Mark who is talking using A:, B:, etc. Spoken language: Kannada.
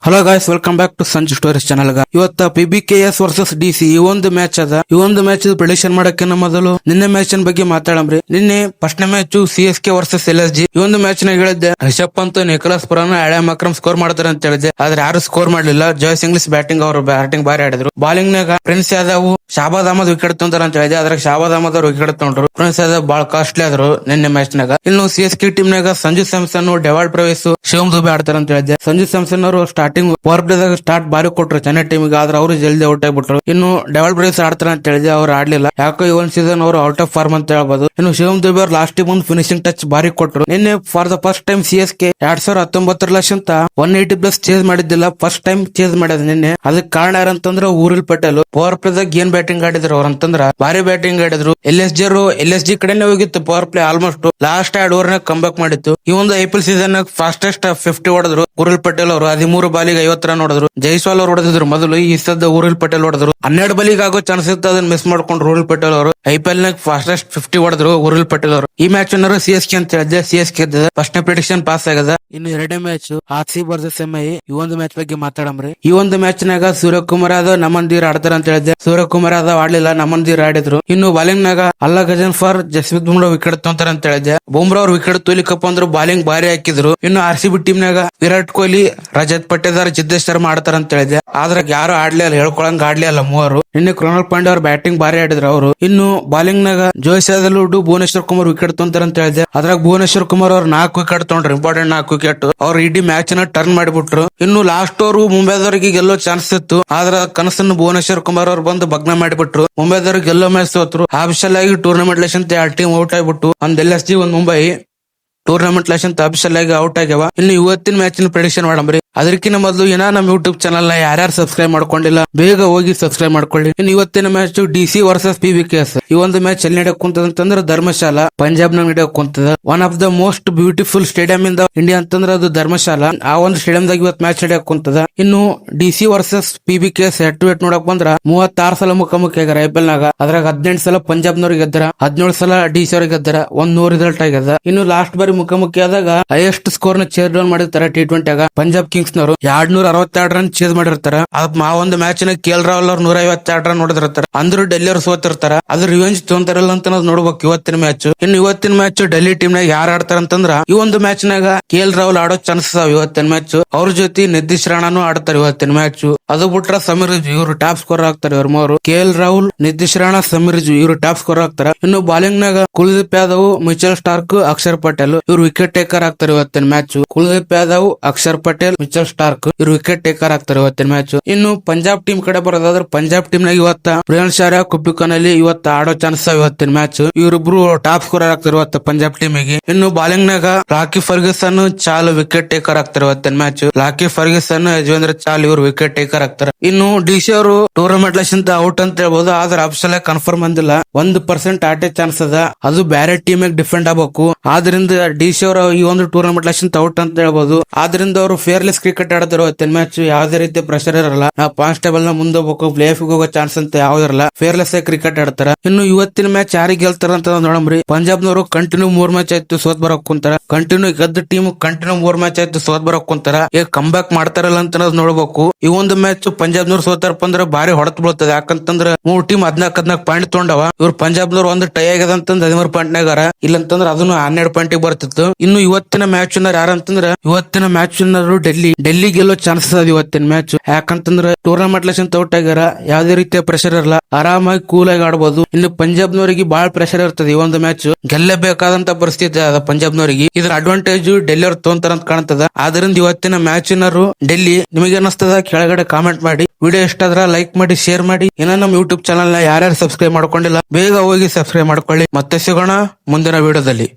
A: Hello guys, welcome back to Sanju stories channel. ಇವತ್ತ PBKS ವರ್ಸಸ್ DC ಈ ಒಂದು ಮ್ಯಾಚ್ ಅದ. ಈ ಒಂದು ಮ್ಯಾಚ್ ಪ್ರಿಡಿಕ್ಷನ್ ಮಾಡಕ್ಕಿಂತ ಮೊದಲು ನಿನ್ನೆ ಮ್ಯಾಚ್ ಬಗ್ಗೆ ಮಾತಾಡಮ್ರಿ. ನಿನ್ನೆ first match CSK versus LSG. ಈ ಒಂದು ಮ್ಯಾಚ್ ನಾಗ ಹೇಳಿದ್ದೆ ರಿಷಬ್ ಪಂತ್, ನಿಕೋಲಸ್ ಪುರಾನ್, ಆಳ್ಯಾಮ್ ಅಕ್ರಮ್ ಸ್ಕೋರ್ ಮಾಡ್ತಾರೆ ಅಂತ ಹೇಳಿದ್ದೆ. ಆದ್ರೆ ಯಾರು ಸ್ಕೋರ್ ಮಾಡ್ಲಿಲ್ಲ. ಜಾಯ್ಸ್ ಇಂಗ್ಲಿಷ್ ಬ್ಯಾಟಿಂಗ್ ಬಾರಿ ಆಡಿದ್ರು. ಬಾಲಿಂಗ್ ನಾಗ ಪ್ರಿನ್ಸ್ ಯಾದವ್, ಶಾಬಾದ್ ಅಹಮದ್ ವಿಕೆಟ್ ತೊಂತಾರ ಅಂತ ಹೇಳಿದೆ. ಅದ್ರಾಗ ಶಾಬಾದ್ ಅಹಮದ್ ಅವ್ರು ವಿಕೆಟ್ ತಗೊಂಡ್ರು. ಪ್ರಿನ್ಸ್ ಯಾದವ್ ಬಹಳ ಕಾಸ್ಟ್ಲಿ ಆದ್ರು ನಿನ್ನೆ ಮ್ಯಾಚ್ ನಾಗ. ಇನ್ನು CSK ಟೀಮ್ ನಾಗ ಸಂಜು ಸ್ಯಾಮ್ಸನ್, ಡೆವಾಲ್ಡ್ ಪ್ರವೇಶ್, ಶಿವಮ್ ದುಬೆ ಆಡ್ತಾರ ಅಂತ ಹೇಳಿದ್ದೆ. ಸಂಜು ಸ್ಯಾಮ್ಸನ್ ಅವರು ಸ್ಟಾರ್ಟಿಂಗ್ ಪವರ್ ಪ್ಲೇ ದಾಗ ಸ್ಟಾರ್ಟ್ ಬಾರಿ ಕೊಟ್ರು ಚೆನ್ನೈ ಟೀಮಿಗೆ. ಆದ್ರೆ ಅವರು ಜಲ್ದಿ ಔಟ್ ಆಗ್ಬಿಟ್ರು. ಇನ್ನು ಡೆವಾಲ್ಡ್ ಪ್ರವೇಶ್ ಆಡ್ತಾರ ಅಂತ ಹೇಳಿದೆ, ಅವ್ರು ಆಡ್ಲಿಲ್ಲ. ಯಾಕೋ ಈ ಒಂದ್ ಸೀಸನ್ ಅವರು ಔಟ್ ಆಫ್ ಫಾರ್ಮ್ ಅಂತ ಹೇಳ್ಬೋದು. ಇನ್ನು ಶಿವಮ್ ದುಬೆ ಅವ್ರು ಲಾಸ್ಟ್ ಟೈಮ್ ಒಂದು ಫಿನಿಶಿಂಗ್ ಟಚ್ ಬಾರಿ ಕೊಟ್ರು. ನಿನ್ನೆ for the first time CSK 2019 180+ chase ಮಾಡಿದ್ದಿಲ್ಲ. ಫಸ್ಟ್ ಟೈಮ್ ಚೇಸ್ ಮಾಡಿದ್ ನಿನ್ನೆ. ಅದಕ್ಕೆ ಕಾರಣ ಯಾರಂತಂದ್ರ ಊರಿಲ್ ಪಟೇಲ್. ಪವರ್ ಪ್ಲೇ ದಾಗ ಏನ್ ಬ್ಯಾಟಿಂಗ್ ಆಡಿದ್ರು ಅವ್ರಂತಂದ್ರ ಬಾರಿ ಬ್ಯಾಟಿಂಗ್ ಆಡಿದ್ರು. LSG ಕಡೆನೆ ಹೋಗಿತ್ತು power play. Almost last 2 over ನಾಗ ಕಮ್ ಬ್ಯಾಕ್ ಮಾಡಿತ್ತು. ಈ ಒಂದು IPL ಸೀಸನ್ ಫಾಸ್ಟೆಸ್ಟ್ 50 ಹೊಡೆದ್ರು ಊರಿಲ್ ಪಟೇಲ್ ಅವರು. 13 ಬಾಲಿಗೆ 50 ರನ್ ಹೊಡೆದ್ರು. ಜೈಸ್ವಾಲ್ ಅವ್ರು ಹೊಡೆದಿದ್ರು ಮೊದಲು. ಈ ಸದ್ದ ಊರಿಲ್ ಪಟೇಲ್ ಹೊಡೆದ್ರು. 12 ಬಾಲಿಗೆ ಆಗೋ ಚಾನ್ಸ್ ಇತ್ತು, ಅದನ್ನ ಮಿಸ್ ಮಾಡ್ಕೊಂಡ್ರು ಊರಿಲ್ ಪಟೇಲ್ ಅವರು. IPL ನಾಗ ಫಾಸ್ಟೆಸ್ಟ್ 50 ಹೊಡೆದ್ರು ಊರಿಲ್ ಪಟೇಲ್ ಅವರು. ಈ ಮ್ಯಾಚ್ CSK ಅಂತ ಹೇಳಿದ್ದೆ. CSK ಫಸ್ಟ್ ಪ್ರಿಡಿಕ್ಷನ್ ಪಾಸ್ ಆಗದ. ಇನ್ನು ಎರಡನೇ ಮ್ಯಾಚ್ RCB ವರ್ಸಸ್ MI. ಈ ಒಂದು ಮ್ಯಾಚ್ ಬಗ್ಗೆ ಮಾತಾಡಮ್ರಿ. ಈ ಒಂದು ಮ್ಯಾಚ್ ನಾಗ ಸೂರ್ಯಕುಮಾರ್ ಯಾದವ್, ನಮನ್ ದೀರ್ ಆಡ್ತಾರ ಅಂತ ಹೇಳಿದ್ದೆ. ಸೂರ್ಯಕುಮಾರ್ ಯಾದವ್ ಆಡ್ಲಿಲ್ಲ, ನಮನ್ ದೀರ್ ಆಡಿದ್ರು. ಇನ್ನು ಬಾಲಿಂಗ್ ನಾಗ ಅಲ್ಲಾ ಗಜನ್ ಫಾರ್, ಜಸ್ಪ್ರೀತ್ ಬುಮ್ರಾ ವಿಕೆಟ್ ತೊಂತಾರ ಅಂತ ಹೇಳಿದ್ದೆ. ಬುಮ್ರಾ ಅವ್ರು ವಿಕೆಟ್ ತೊಲಿಕಪ್ಪ ಅಂದ್ರು ಬಾಲಿಂಗ್ ಬಾರಿ ಹಾಕಿದ್ರು. ಇನ್ನು RCB ಟೀಮ್ ನಾಗ ವಿರಾಟ್ ಕೊಹ್ಲಿ, ರಜತ್ ಪಟೇದಾರ್, ಜಿದ್ದೇಶ್ ಶರ್ಮಾ ಆಡ್ತಾರ ಅಂತ ಹೇಳಿದ್ದೆ. ಆದ್ರೆ ಯಾರು ಆಡ್ಲಿಲ್ಲ, ಹೇಳ್ಕೊಳಂಗ್ ಆಡ್ಲಿಲ್ಲ ಮೂವರು. ಇನ್ನು ಕೃಣಾಲ್ ಪಾಂಡ್ಯ ಅವ್ರು ಬ್ಯಾಟಿಂಗ್ ಬಾರಿ ಆಡಿದ್ರು ಅವರು. ಇನ್ನು ಬಾಲಿಂಗ್ ನಾಗ ಜೋಶ್ ಯಾದವ್, ಭುವನೇಶ್ವರ್ ಕುಮಾರ್ ವಿಕೆಟ್ ತೊಂತಾರ ಅಂತ ಹೇಳಿದ್ದೆ. ಅದ್ರಾಗ ಭುವನೇಶ್ವರ್ ಕುಮಾರ್ ಅವ್ರು 4 ವಿಕೆಟ್ ತೊಗೊಂಡ್ರು. Important 4 wicket. ಅವ್ರು ಇಡೀ ಮ್ಯಾಚ್ ನ ಟರ್ನ್ ಮಾಡಿಬಿಟ್ರು. ಇನ್ನು ಲಾಸ್ಟ್ ಅವರು ಮುಂಬೈದವ್ರಿಗೆ ಗೆಲ್ಲೋ ಚಾನ್ಸ್ ಇತ್ತು. ಆದ್ರ ಕನಸನ್ನು ಭುವನೇಶ್ವರ್ ಕುಮಾರ್ ಅವ್ರು ಬಂದು ಭಗ್ನ ಮಾಡಿಬಿಟ್ರು. ಮುಂಬೈದವ್ರಿಗೆ ಗೆಲ್ಲೋ ಮ್ಯಾಚ್ ಸೋತ್ರು. ಆಫಿಷಿಯಲ್ ಆಗಿ ಟೂರ್ನಮೆಂಟ್ ಲೆಸ್ ಅಂತ 2 ಟೀಮ್ ಔಟ್ ಆಗ್ಬಿಟ್ಟು, ಒಂದ್ LSG ಒಂದ್ ಮುಂಬೈ ಟೂರ್ನಮೆಂಟ್ ಲೆಸ್ ಅಂತ ಅಫಿಷಿಯಲ್ ಆಗಿ ಔಟ್ ಆಗ್ಯಾವ. ಇನ್ನು ಇವತ್ತಿನ ಮ್ಯಾಚ್ ಪ್ರೆಡಿಕ್ಷನ್ ಮಾಡಮ್ರಿ. ಅದಕ್ಕಿಂತ ಮೊದಲು ನಮ್ ಯೂಟ್ಯೂಬ್ ಚಾನಲ್ ನ ಯಾರ್ಯಾರು ಸಬ್ಸ್ಕ್ರೈಬ್ ಮಾಡ್ಕೊಂಡಿಲ್ಲ ಬೇಗ ಹೋಗಿ ಸಬ್ಸ್ಕ್ರೈಬ್ ಮಾಡ್ಕೊಳ್ಳಿ. ಇನ್ನು ಇವತ್ತಿನ ಮ್ಯಾಚ್ DC ವರ್ಸಸ್ PBKS. ಈ ಒಂದು ಮ್ಯಾಚ್ ಎಲ್ಲಿ ನಡೆಯಕ್ ಕುಂತದ ಅಂತಂದ್ರೆ ಧರ್ಮಶಾಲಾ, ಪಂಜಾಬ್ ನಾಗ ನಡೆಯಕ್ ಕುಂತದ. One of the most beautiful stadium in the India ಅಂತಂದ್ರೆ ಅದು ಧರ್ಮಶಾಲಾ. ಆ ಒಂದು ಸ್ಟೇಡಿಯಂ ದಾಗ ಇವತ್ತು ಮ್ಯಾಚ್ ನಡೆಯಕ್ ಕುಂತದ. ಇನ್ನು DC versus PBKS head to head ನೋಡಕ್ ಬಂದ್ರ 36 ಸಲ ಮುಖಾಮುಖಿ ಆಗ್ಯಾರ IPL ನಾಗ. ಅದ್ರಾಗ 18 ಸಲ ಪಂಜಾಬ್ನವ್ರಿಗೆ ಗೆದ್ದರ, 17 ಸಲ DC ಅವ್ರಿಗೆ ಗೆದ್ದರ. 100 ರಿಸಲ್ಟ್ ಆಗ್ಯದ. ಇನ್ನು ಲಾಸ್ಟ್ ಬಾರಿ ಮುಖಾಮುಖಿ ಆದಾಗ ಹೈಯೆಸ್ಟ್ ಸ್ಕೋರ್ ನ ಚೇಸ್ ಡೌನ್ ಮಾಡಿರ್ತಾರ T20 ಆಗ. ಪಂಜಾಬ್ ಕಿಂಗ್ಸ್ ನವರು 262 ರನ್ ಚೇಸ್ ಮಾಡಿರ್ತಾರ. ಆ ಒಂದು ಮ್ಯಾಚ್ ನ KL ರಾಹುಲ್ ಅವ್ರು 152 ರನ್ ಹೊಡೆದಿರ್ತಾರ. ಅಂದ್ರೂ ಡೆಲ್ಲಿ ಅವ್ರು ಸೋತಿರ್ತಾರ. ಅದ್ರ ರಿವೆಂಜ್ ತೊಂತಾರಲ್ಲ ಅಂತ ನಾವು ನೋಡ್ಬೇಕು ಇವತ್ತಿನ ಮ್ಯಾಚ್. ಇನ್ನು ಇವತ್ತಿನ ಮ್ಯಾಚ್ ಡೆಲ್ಲಿ ಟೀಮ್ ನಾಗ ಯಾರು ಆಡ್ತಾರ ಅಂತಂದ್ರ, ಈ ಒಂದು ಮ್ಯಾಚ್ ನಾಗ KL ರಾಹುಲ್ ಆಡೋ ಚಾನ್ಸಸ್ ಅವ ಇವತ್ತಿನ ಮ್ಯಾಚ್. ಅವ್ರ ಜೊತೆ ನಿತೀಶ್ ರಾಣಾನು ಆಡ್ತಾರೆ ಇವತ್ತಿನ ಮ್ಯಾಚ್. ಅದು ಬಿಟ್ರ ಸಮೀರ್ ರಿಜ್ವಿ ಇವರು ಟಾಪ್ ಸ್ಕೋರ್ ಆಗ್ತಾರೆ. ಇವ್ರ ಮೂವರು KL ರಾಹುಲ್, ನಿತೀಶ್ ರಾಣಾ, ಸಮೀರ್ ರಿಜ್ವಿ ಇವರು ಟಾಪ್ ಸ್ಕೋರ್ ಆಗ್ತಾರ. ಇನ್ನು ಬಾಲಿಂಗ್ ನಾಗ ಕುಲ್ದೀಪ್ ಯಾದವ್, ಮಿಚೆಲ್ ಸ್ಟಾರ್ಕ್, ಅಕ್ಷರ್ ಪಟೇಲ್ ಇವ್ರು ವಿಕೆಟ್ ಟೇಕರ್ ಆಗ್ತಾರೆ ಇವತ್ತಿನ match. Kuldeep Yadav, Akshar Patel, Mitchell Starc ಇವ್ರು ವಿಕೆಟ್ ಟೇಕರ್ ಆಗ್ತಾರೆ ಇವತ್ತಿನ ಮ್ಯಾಚ್. ಇನ್ನು ಪಂಜಾಬ್ ಟೀಮ್ ಕಡೆ ಬರೋದಾದ್ರೆ ಪಂಜಾಬ್ ಟೀಮ್ ನಾಗ ಇವತ್ತ ಪ್ರಿಯಾಂಶ್ ಆರ್ಯ, ಕುಬ್ಬಿಕನ್ ಅಲ್ಲಿ ಇವತ್ತು ಆಡೋ ಚಾನ್ಸ್ ಇವತ್ತಿನ ಮ್ಯಾಚ್. ಇವರಿಬ್ರು ಟಾಪ್ ಸ್ಕೋರ್ ಆಗ್ತಾರೆ ಇವತ್ತು ಪಂಜಾಬ್ ಟೀಮಿಗೆ. ಇನ್ನು ಬಾಲಿಂಗ್ ನಾಗ ರಾಕಿ ಫರ್ಗ್ಯೂಸನ್, ಚಾಲ್ ವಿಕೆಟ್ ಟೇಕರ್ ಆಗ್ತಾರೆ ಇವತ್ತಿನ ಮ್ಯಾಚ್. ರಾಕಿ ಫರ್ಗ್ಯೂಸನ್, ಯಜುವೇಂದ್ರ ಚಾಲ್ ಇವ್ರು ವಿಕೆಟ್ ಟೇಕರ್ ಆಗ್ತಾರೆ. ಇನ್ನು DC ಅವರು ಟೂರ್ನಮೆಂಟ್ ಲೆಸ್ ಅಂತ ಔಟ್ ಅಂತ ಹೇಳ್ಬೋದು. ಆದ್ರೆ ಅಫ್ಸಲ್ ಕನ್ಫರ್ಮ್ ಅಂದಿಲ್ಲ. 1% ಆಟೆ ಚಾನ್ಸ್ ಅದ. ಅದು ಬೇರೆ ಟೀಮ್ ಡಿಫೆಂಡ್ ಆಗ್ಬೇಕು. ಆದ್ರಿಂದ DC ಅವರು ಈ ಒಂದು ಟೂರ್ನಮೆಂಟ್ ಲೆಸ್ ಅಂತ ಔಟ್ ಅಂತ ಹೇಳ್ಬೋದು. ಆದ್ರಿಂದ ಅವರು ಫೇರ್ಲೆಸ್ ಕ್ರಿಕೆಟ್ ಆಡ್ತಾರೆ ಇವತ್ತಿನ ಮ್ಯಾಚ್. ಯಾವುದೇ ರೀತಿ ಪ್ರೆಷರ್ ಇರಲ್ಲ. ನಾವು ಕಾನ್ಸ್ಟೇಬಲ್ ನ ಮುಂದೆ ಹೋಗ್ಬೇಕು, ಪ್ಲೇ ಆಫ್ ಹೋಗೋ ಚಾನ್ಸ್ ಅಂತ ಯಾವ್ದಿರಲ್ಲ. ಫೇರ್ಲೆಸ್ ಆಗಿ ಕ್ರಿಕೆಟ್ ಆಡ್ತಾರ. ಇನ್ನು ಇವತ್ತಿನ ಮ್ಯಾಚ್ ಯಾರಿಗೆ ಗೆಲ್ತಾರ ಅಂತ ನೋಡಮ್ರಿ. ಪಂಜಾಬ್ನವರು ಕಂಟಿನ್ಯೂ 3 ಮ್ಯಾಚ್ ಆಯ್ತು ಸೋತ್ ಬರಕ್ ಕುಂತಾರ. ಕಂಟಿನ್ಯೂ ಗೆದ್ದ ಟೀಮ್ ಕಂಟಿನ್ಯೂ 3 ಮ್ಯಾಚ್ ಆಯ್ತು ಸೋತ್ ಬರಕ್ ಕುಂತಾರ. ಈಗ ಕಮ್ ಬ್ಯಾಕ್ ಮಾಡ್ತಾರಲ್ಲ ಅಂತ ನೋಡ್ಬೇಕು. ಈ ಒಂದು ಮ್ಯಾಚ್ ಪಂಜಾಬ್ನವ್ರು ಸೋತಾರಪ್ಪ ಅಂದ್ರೆ ಬಾರಿ ಹೊಡೆತ ಬೀಳ್ತದೆ. ಯಾಕಂತಂದ್ರ 3 ಟೀಮ್ 14 ಪಾಯಿಂಟ್ ತೊಗೊಂಡವ. ಇವ್ರು ಪಂಜಾಬ್ನವ್ರು ಒಂದು ಟೈ ಆಗ್ಯದ ಅಂತಂದ್ರೆ 13 ಪಾಯಿಂಟ್ ನಾಗಾರ. ಇಲ್ಲಂತಂದ್ರೆ ಅದನ್ನು 12 ಪಾಯಿಂಟ್ ಬರ್ತಿತ್ತು. ಇನ್ನು ಇವತ್ತಿನ ಮ್ಯಾಚ್ ಯಾರಂತಂದ್ರ, ಇವತ್ತಿನ ಮ್ಯಾಚ್ ಡೆಲ್ಲಿ ಗೆಲ್ಲೋ ಚಾನ್ಸಸ್ ಅದ ಇವತ್ತಿನ ಮ್ಯಾಚ್. ಯಾಕಂತಂದ್ರ ಟೂರ್ನಮೆಂಟ್ ಲೆಸ್ ಅಂತ ಔಟ್ ಆಗ್ಯಾರ. ಯಾವ್ದೇ ರೀತಿಯ ಪ್ರೆಷರ್ ಇರಲ್ಲ. ಆರಾಮಾಗಿ ಕೂಲ್ ಆಗಿ ಆಡ್ಬೋದು. ಇನ್ನು ಪಂಜಾಬ್ನವರಿಗೆ ಬಹಳ ಪ್ರೆಷರ್ ಇರ್ತದೆ. ಈ ಒಂದು ಮ್ಯಾಚ್ ಗೆಲ್ಲಬೇಕಾದಂತ ಪರಿಸ್ಥಿತಿ ಅದ ಪಂಜಾಬ್ನವರಿಗೆ. ಇದ್ರ ಅಡ್ವಾಂಟೇಜ್ ಡೆಲ್ಲಿ ಅವ್ರು ತೊಗೊಂತಾರ ಅಂತ ಕಾಣ್ತದ. ಆದ್ರಿಂದ ಇವತ್ತಿನ ಮ್ಯಾಚಿನರು ಡೆಲ್ಲಿ. ನಿಮಗೆ ಅನಿಸ್ತದ ಕೆಳಗಡೆ ಕಾಮೆಂಟ್ ಮಾಡಿ. ವಿಡಿಯೋ ಇಷ್ಟ ಆದ್ರ ಲೈಕ್ ಮಾಡಿ, ಶೇರ್ ಮಾಡಿ. ಇನ್ನ ನಮ್ಮ ಯೂಟ್ಯೂಬ್ ಚಾನಲ್ ನ ಯಾರ್ಯಾರು ಸಬ್ಸ್ಕ್ರೈಬ್ ಮಾಡ್ಕೊಂಡಿಲ್ಲ ಬೇಗ ಹೋಗಿ ಸಬ್ಸ್ಕ್ರೈಬ್ ಮಾಡ್ಕೊಳ್ಳಿ. ಮತ್ತೆ ಸಿಗೋಣ ಮುಂದಿನ ವಿಡಿಯೋದಲ್ಲಿ.